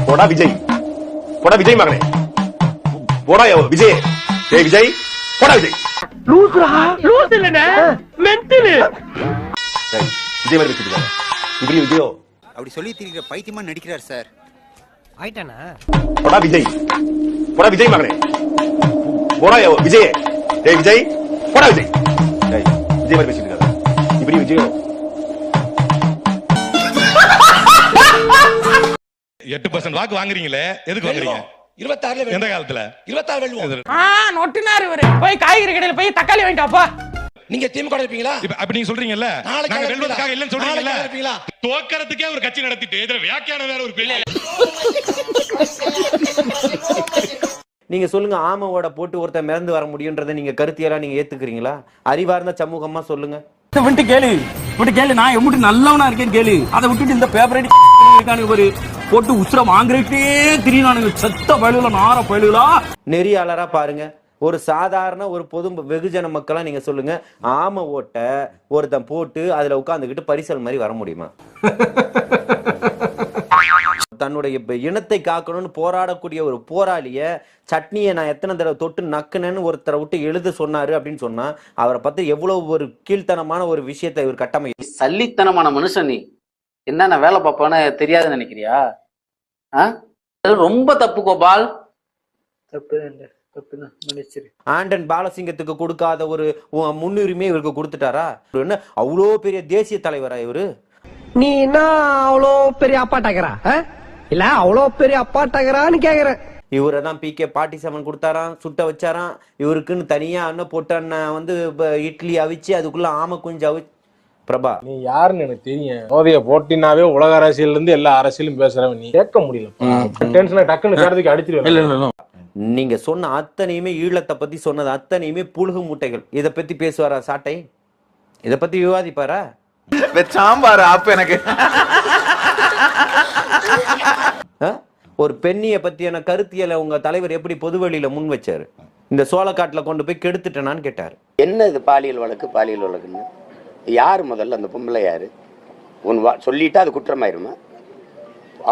போடா விஜய், போடா விஜய் மகனே, போடா விஜய், ஏய் விஜய், போடா விஜய். லூசுரா, லூசு இல்லனே, மென்டல். விஜய் மாதிரி பேசிட்டு இப்படி விஜயோ அப்படி சொல்லி திரிகிற பைத்தியமா நடிக்கிறார் சார். ஆயிட்டானா? போடா விஜய், போடா விஜய் மகனே, போடா விஜய், ஏய் விஜய், போடா விஜய். விஜய் மாதிரி பேசிட்டு இப்படி விஜயோ 8% வாக்கு வாங்குறீங்களே, எதுக்கு வாங்குறீங்க? 26 எந்த காலத்துல? 26 வெல்லுவோம். நொட்டுனாரு இவரு. போய் காய்கறி கடையில போய் தக்காளி வாங்கிட்டாப்பா. நீங்க திமுக இருப்பீங்களா? அப்ப நீங்க சொல்றீங்கல்ல, நாளைக்கு நாங்க வெல்வதற்காக இல்லன்னு சொல்றீங்கல்ல, இருப்பீங்களா? தோக்கறதுக்கே ஒரு கட்சி நடத்திட்டு இதுல வியாக்கியானம் வேற ஒரு பெரிய. நீங்க சொல்லுங்க, ஆமவோட போட்டு ஒருத்தர் மிதந்து வர முடியும்ன்றதை நீங்க கருத்தியெல்லாம் நீங்க ஏத்துக்கிறீங்களா? அறிவார்ந்த சமூகமா சொல்லுங்க. விட்டு கேளு, நான் எப்படி நல்லவனா இருக்கேன்னு கேளு. அதை விட்டுட்டு இந்த பேப்பர் ஒரு போட்டு உசுர வாங்குறே திரியானுங்க. செத்த பயிலுல நார பயிலுலா நெறியாளரா பாருங்க. ஒரு சாதாரண ஒரு பொது வெகுஜன மக்களா நீங்க சொல்லுங்க, ஆம ஓட்ட ஒருத்தன் போட்டு அதுல உட்கார்ந்துகிட்டு பரிசல் மாதிரி வர முடியுமா? தன்னுடைய இனத்தை காக்கணும்னு போராடக்கூடிய ஒரு போராளிய சட்னியை நான் எத்தனை தடவை தொட்டு நக்குனேன்னு ஒருத்தரை விட்டு எழுத சொன்னாரு அப்படின்னு சொன்னா அவரை பத்தி எவ்வளவு ஒரு கீழ்த்தனமான ஒரு விஷயத்தை இவர் கட்டமை. சல்லித்தனமான மனுஷன் நீ. என்னென்ன வேலை பார்ப்பான்னு தெரியாதுன்னு நினைக்கிறியா? ரொம்ப தப்பு கோபால். ஆண்டன் பாலசிங்கத்துக்கு கொடுக்காத ஒரு முன்னுரிமை இவருக்கு கொடுத்துட்டாரா? என்ன அவ்வளோ பெரிய தேசிய தலைவரா இவரு? நீ என்ன அவ்வளோ பெரிய அப்பாட்டாக்கிறா? இல்ல அவ்வளோ பெரிய அப்பாட்டாக்கிறான்னு கேக்குறேன். இவரை தான் PK 47 கொடுத்தாராம், சுட்ட வச்சாராம். இவருக்குன்னு தனியா அண்ணன் போட்ட அண்ணன் வந்து இட்லி அவிச்சு அதுக்குள்ள ஆம குஞ்சு அவிச்சு. பிரபா, நீ யாருன்னு எனக்கு தெரியும். மோதிய போட்டினாவே உலக அரசியல் இருந்து எல்லா அரசியலும் பேசுறவன் நீ. கேட்க முடியல, டென்ஷனா டக்குன்னு கருதுக்கு அடிச்சிருவேன். நீங்க சொன்ன அத்தனையுமே ஈழத்தை பத்தி சொன்னது அத்தனையுமே புழுகு மூட்டைகள். இத பத்தி பேசுவாரா சாட்டை? இத பத்தி விவாதிப்பாரா? சாம்பார் அப்ப எனக்கு ஒரு பெண்ணிய பத்தியான கருத்தியலை உங்க தலைவர் எப்படி பொதுவெளியில முன் வச்சாரு? இந்த சோளக்காட்டுல கொண்டு போய் கெடுத்துட்டேனான்னு கேட்டாரு. என்ன இது பாலியல் வழக்குன்னு யாரு முதல்ல? அந்த பொம்பளை யாரு? சொல்லிட்டா அது குற்றமாயிருமா?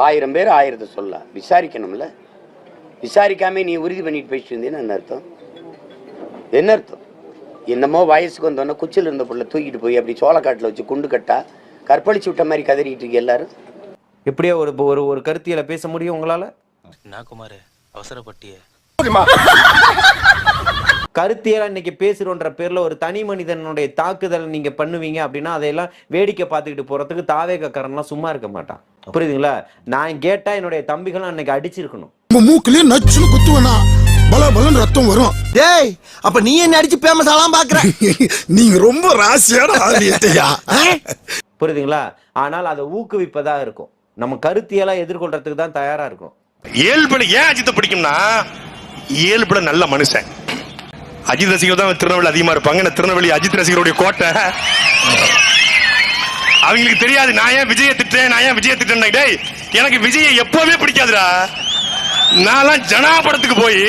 1000 பேர் 1000 சொல்ல விசாரிக்கணும்ல. விசாரிக்காம நீ உறுதி பண்ணிட்டு போயிட்டு இருந்தீங்கன்னா என்ன அர்த்தம்? என்ன அர்த்தம்? என்னமோ வயசுக்கு வந்தோன்னா குச்சில் இருந்த பொருளை தூக்கிட்டு போய் அப்படி சோளக்காட்டில் வச்சு குண்டு கட்டா கற்பழிச்சு விட்ட மாதிரி கதறிட்டு இருக்கு எல்லாரும். எப்படியா ஒரு ஒரு கருத்தியலை பேச முடியும் உங்களால? நான் குமார் அவசரப்பட்டிய கருத்தியலா இன்னைக்கு பேசுறோன்ற பேர்ல ஒரு தனி மனிதனுடைய தாக்குதல் நீங்க பண்ணுவீங்க அப்படின்னா அதையெல்லாம் வேடிக்கை பார்த்துக்கிட்டு போறதுக்கு தாவேகக்காரன்லாம் சும்மா இருக்க மாட்டான். புரியுதுங்களா? நான் கேட்டா என்னுடைய தம்பிகளும் அன்னைக்கு அடிச்சிருக்கணும். மூக்குலயே நச்சுன்னு குத்துவனா பல பலன் ரத்தம் வரும். டேய், அப்ப நீ என்ன அடிச்சு பேமஸ் ஆலாம் பாக்குற? நீங்க ரொம்ப ராசியான ஆளியா. புரியுதுங்களா? ஆனால் அதை ஊக்குவிப்பதா இருக்கும். நம்ம கருத்தியலா எதிர்கொள்றதுக்கு தான் தயாரா இருக்கும். இயல்புல ஏன் அஜித்தை பிடிக்கும்னா, இயல்புல நல்ல மனுஷன். அஜித் ரசிகர் தான் திருநெல்வேலி அதிகமா இருப்பாங்க. திருநெல்வேலி அஜித் ரசிகருடைய கோட்டை. அவங்களுக்கு தெரியாது நான் ஏன் விஜயை திட்டேன். டேய், எனக்கு விஜயை எப்பவுமே பிடிக்காதுடா. நான் ஜனா படத்துக்கு போய்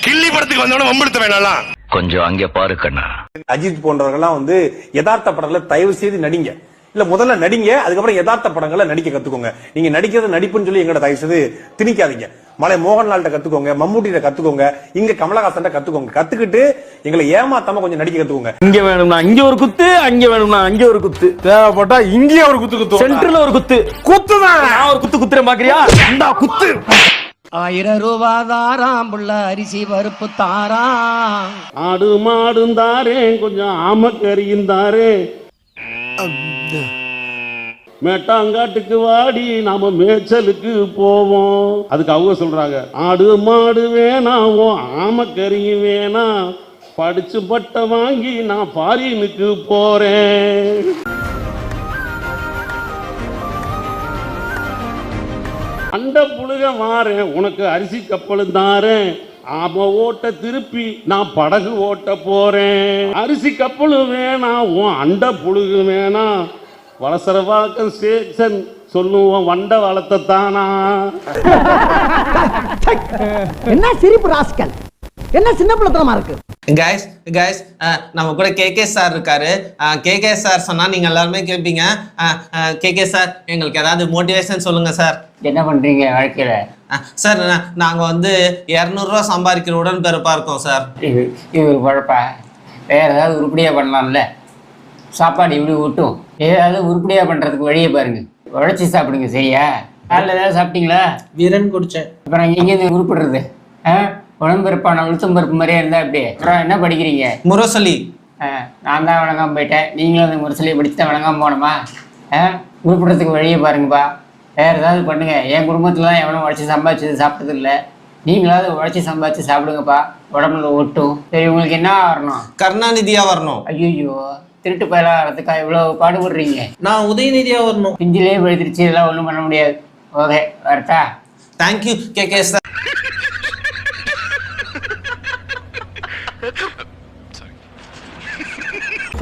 கில்லி படத்துக்கு வந்தவன வம்பெடுத்த வேணாம். கொஞ்சம் அங்கே பாரு கண்ணா. அஜித் போன்றவர்கள்லாம் வந்து யதார்த்த படங்களை தயவு செய்து நடிங்க. இல்ல முதல்ல நடிங்க, அதுக்கப்புறம் யதார்த்த படங்களை நடிக்க கத்துக்கோங்க. நீங்க நடிக்கிறது நடிப்புன்னு சொல்லி எங்கட தயவு செய்து திணிக்காதீங்க. மலை மோகன்லால்ட்ட கத்துக்கோங்க, மம்முட்டிட்ட கத்துக்கோங்க, இங்க கமலஹாசன் கத்துக்கோங்க. கத்துக்கிட்டு எங்களை ஏமாத்தாம கொஞ்சம் நடிக்க கத்துக்கோங்க. இங்க வேணும்னா இங்க ஒரு குத்து, அங்க வேணும்னா அங்க ஒரு குத்து, தேவைப்பட்டா இங்கே ஒரு குத்து குத்து, சென்டர்ல ஒரு குத்து குத்துதான். நான் ஒரு குத்து குத்துறேன் பாக்குறியா? அந்த குத்து 1000 ரூபாய் தாராம் புள்ள அரிசி பருப்பு தாரா. ஆடு மாடும் தாரே, கொஞ்சம் ஆமக்கறியும் தாரே. மேட்டாங்காட்டுக்கு வாடி நாம மேய்ச்சலுக்கு போவோம். அதுக்கு அவங்க சொல்றாங்க, ஆடு மாடு வேணாம், ஆமக்கறியும் வேணாம், படிச்சு பட்டை வாங்கி நான் ஃபாரினுக்கு போறேன். அண்ட புழுக மாறேன், உனக்கு அரிசி கப்பலும் தாரேன். ஆம ஓட்ட திருப்பி நான் படகு ஓட்ட போறேன். அரிசி கப்பலும் வேணாம், உன் அண்ட புழுகு வேணாம், வளசரவாக்கம் ஸ்டேஷன் சொல்லுவோம் வண்ட வளர்த்தானா. என்ன சிரிப்பு ராஸ்கல், என்ன சின்ன பிள்ளைத்தனமா இருக்கு. கைஸ் நம்ம கூட கேகே சார் இருக்காரு. கேகே சார் சொன்னா நீங்க எல்லாருமே கேட்பீங்க. கேகே சார் எங்களுக்கு ஏதாவது மோட்டிவேஷன் சொல்லுங்க சார். என்ன பண்றீங்க வாழ்க்கையில? சார் நாங்க வந்து 200 ரூபா சம்பாதிக்கிற உடன்பிறப்பா இருக்கோம் சார். இது ஒரு பழப்பா. வேற ஏதாவது உருப்படியா பண்ணலாம்ல? சாப்பாடு இப்படி விட்டும் ஏதாவது உருப்படியா பண்றதுக்கு வழியை பாருங்க. உழைச்சி சாப்பிடுங்க. சரியா? காலைல ஏதாவது சாப்பிட்டீங்களா? வீரன் குடிச்சேன். அப்புறம் எங்கேருந்து உருப்பிடுறது? உடம்பெருப்பான உளுத்தம் பருப்பு மாதிரியே இருந்தா இப்படி. அப்புறம் என்ன படிக்கிறீங்க? முரசொலி. நான் தான் வழங்காம போயிட்டேன். நீங்களும் அந்த முரசொலியை படிச்சு தான் வழங்காம போனோமா? உருப்பிடுறதுக்கு வழியை பாருங்கப்பா. வேற ஏதாவது பண்ணுங்க. என் குடும்பத்துல தான் எவனும் உழைச்சி சம்பாதிச்சது சாப்பிட்டது இல்லை. நீங்களாவது உழைச்சி சம்பாதிச்சு சாப்பிடுங்கப்பா. உடம்புல ஒட்டும். சரி, உங்களுக்கு என்ன வரணும்? கருணாநிதியா வரணும். ஐயோ, திருட்டு பயலா வரதுக்கா இவ்வளவு பாடுபடுறீங்க? நான் உதயநிதியா வரணும். பிஞ்சிலே பழுத்திருச்சு. இதெல்லாம் ஒன்றும் பண்ண முடியாது. ஓகே, வரட்டா? Thank you KK sir.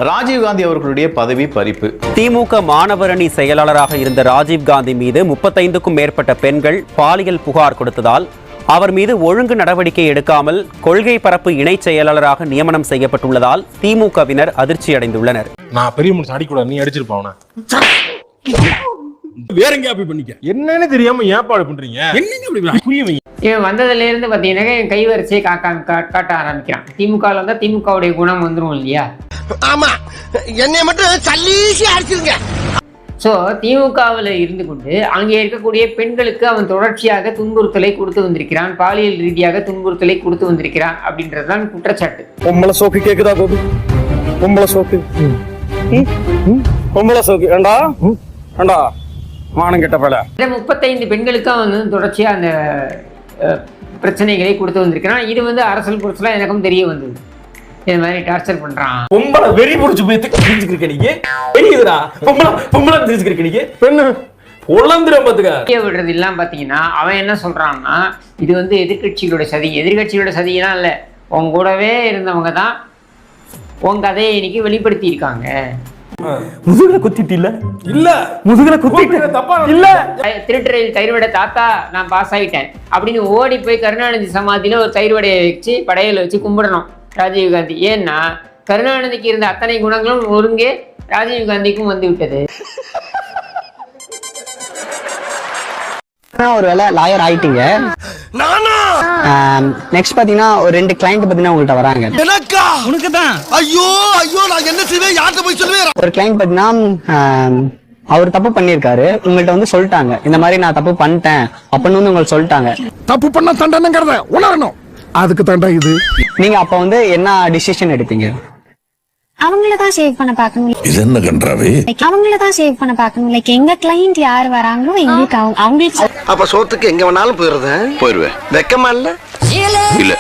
ராஜீவ்காந்தி அவர்களுடைய பதவி பறிப்பு. திமுக மாணவரணி செயலாளராக இருந்த ராஜீவ்காந்தி மீது 35க்கும் மேற்பட்ட பெண்கள் பாலியல் புகார் கொடுத்ததால் அவர் மீது ஒழுங்கு நடவடிக்கை எடுக்காமல் கொள்கை பரப்பு இணை செயலாளராக நியமனம் செய்யப்பட்டுள்ளதால் திமுகவினர் அதிர்ச்சி அடைந்துள்ளனர். நான் பெரிய மனுஷன் அடிக்கூடாது, நீ அடிச்சிருப்பாவன. வேற எங்கேயா போய் பண்ணிக்க? என்னன்னு தெரியாம ஏற்பாடு பண்றீங்க? என்னங்க புரியுவீங்க? இவன் வந்ததுல இருந்து பாத்தீங்கன்னா என் கை வரிசையை காட்ட ஆரம்பிக்கிறான். திமுக வந்தா திமுகவுடைய குணம் வந்துடும் இல்லையா? ஆமா, என்னை மட்டும் சல்லீசி அடிச்சிருங்க. ஸோ திமுகவில் இருந்து கொண்டு அங்கே இருக்கக்கூடிய பெண்களுக்கு அவன் தொடர்ச்சியாக துன்புறுத்தலை கொடுத்து வந்திருக்கிறான். பாலியல் ரீதியாக துன்புறுத்தலை கொடுத்து வந்திருக்கிறான் அப்படின்றதுதான் குற்றச்சாட்டு. பொம்பளை சோக்கு கேக்குதா கோபி? பொம்பளை சோக்கு பொம்பளை சோக்கு ஏண்டா ஏண்டா மானம் கெட்ட பல. 35 பெண்களுக்கு அவன் வந்து தொடர்ச்சியா அந்த பிரச்சனைகளை கொடுத்து வந்திருக்கிறான். இது வந்து அரசியல் புரட்சிலாம் எனக்கும் தெரிய வந்தது. இது மாதிரி டார்ச்சர் பண்றான். பொம்பளை வெறி புடிச்சு போய் தெரிஞ்சுக்கிருக்க நீங்க. தெரியுதுடா, பொம்பளை தெரிஞ்சுக்கிருக்க நீங்க. பெண்ணு பொழந்துரும் பாத்துக்க. விடுறது எல்லாம் பாத்தீங்கன்னா அவன் என்ன சொல்றான்னா, இது வந்து எதிர்கட்சிகளோட சதி. எதிர்கட்சிகளோட சதியெல்லாம் இல்ல, உங்க கூடவே இருந்தவங்க தான் உங்க கதையை இன்னைக்கு வெளிப்படுத்தி இருக்காங்க. முதுகுல குத்திட்டு இல்ல முதுகுல குத்திட்டு தப்பா இல்ல. திருட்டுறையில் தயிர்வடை தாத்தா நான் பாஸ் ஆகிட்டேன் அப்படின்னு ஓடி போய் கருணாநிதி சமாதியில ஒரு தயிர்வடையை வச்சு படையில வச்சு கும்பிடணும் ராஜீவ்காந்தி. ஏன்னா கருணாநிதிக்கு இருந்த அத்தனை குணங்களும் ஒருங்கே ராஜீவ்காந்திக்கும் வந்து விட்டது. ஒருவேளை லாயர் ஆயிட்டீங்க. நெக்ஸ்ட் பாத்தீங்கன்னா ஒரு 2 கிளைண்ட் பாத்தீங்கன்னா உங்கள்ட்ட வராங்க. எனக்கா? உனக்கு தான். ஐயோ ஐயோ, நான் என்ன செய்வேன்? யார்கிட்ட போய் சொல்லுவேன்? ஒரு கிளைண்ட் பாத்தீங்கன்னா அவர் தப்பு பண்ணிருக்காரு. உங்கள்ட்ட வந்து சொல்லிட்டாங்க, இந்த மாதிரி நான் தப்பு பண்ணிட்டேன் அப்படின்னு வந்து உங்களுக்கு சொல்லிட்டாங்க. தப்பு பண்ண தண்டனைங்கிறத உணரணும். அதுக்கு தண்டை இது. நீங்க அப்ப வந்து என்ன டிசிஷன் எடுப்பீங்க? அவங்களதான் சேவ் பண்ண பாக்கணும். இது என்ன கன்றாவே? அவங்களதான் சேவ் பண்ண பாக்கணும். லைக் எங்க கிளைண்ட் யார் வராங்களோ எங்களுக்கு அவங்களுக்கு. அப்ப சோத்துக்கு எங்க வேணாலும் போயிருவேன். வெக்கமா இல்ல? இல்ல.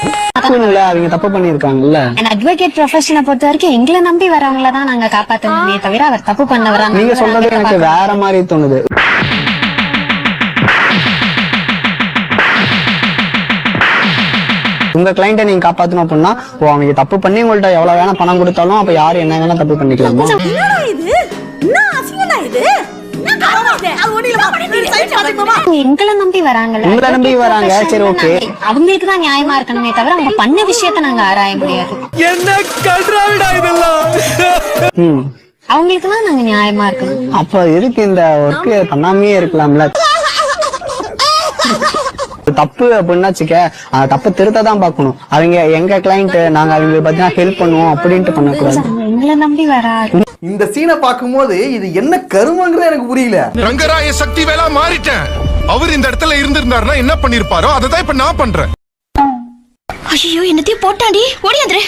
அவங்க தப்பு பண்ணிருக்காங்கல்ல. அட்வொகேட் ப்ரொஃபஷனை பொறுத்த வரைக்கும் எங்களை நம்பி வரவங்களதான் நாங்க காப்பாத்தணுமே தவிர அவர் தப்பு பண்ண வராங்க. நீங்க சொல்றது எனக்கு வேற மாதிரி தோணுது. உங்க கிளைண்ட்டை நீங்க காப்பாத்தணும் அப்படின்னா அவங்க தப்பு பண்ணி உங்கள்ட்ட எவ்வளவு வேணா பணம் கொடுத்தாலும் அப்ப யாரு என்ன வேணா தப்பு பண்ணிக்கலாமா? எங்களை நம்பி வராங்கல்ல, உங்களை நம்பி வராங்க. சரி, ஓகே, அவங்களுக்கு தான் நியாயமா இருக்கணுமே தவிர அவங்க பண்ண விஷயத்த நாங்க ஆராய முடியாது. என்ன கல்றாவிடா இதெல்லாம்? அவங்களுக்கு தான் நாங்க நியாயமா இருக்கணும். அப்ப எதுக்கு இந்த ஒர்க் பண்ணாமே இருக்கலாம்ல? தப்பு அப்படின்னா வச்சுக்க, அந்த தப்பு திருத்ததான் பாக்கணும். அவங்க எங்க கிளைண்ட், நாங்க அவங்களுக்கு பாத்தீங்கன்னா ஹெல்ப் பண்ணுவோம் அப்படின்ட்டு பண்ணக்கூடாது. எங்களை நம்பி வராது. இந்த சீனை பார்க்கும்போது இது என்ன கருமங்கிறது எனக்கு புரியல. ரங்கராய சக்தி வேலா மாறிட்டேன். அவர் இந்த இடத்துல இருந்திருந்தாருன்னா என்ன பண்ணிருப்பாரோ அதை தான் இப்ப நான் பண்றேன். ஐயோ, என்னத்தையும் போட்டாண்டி ஓடியாந்துரு.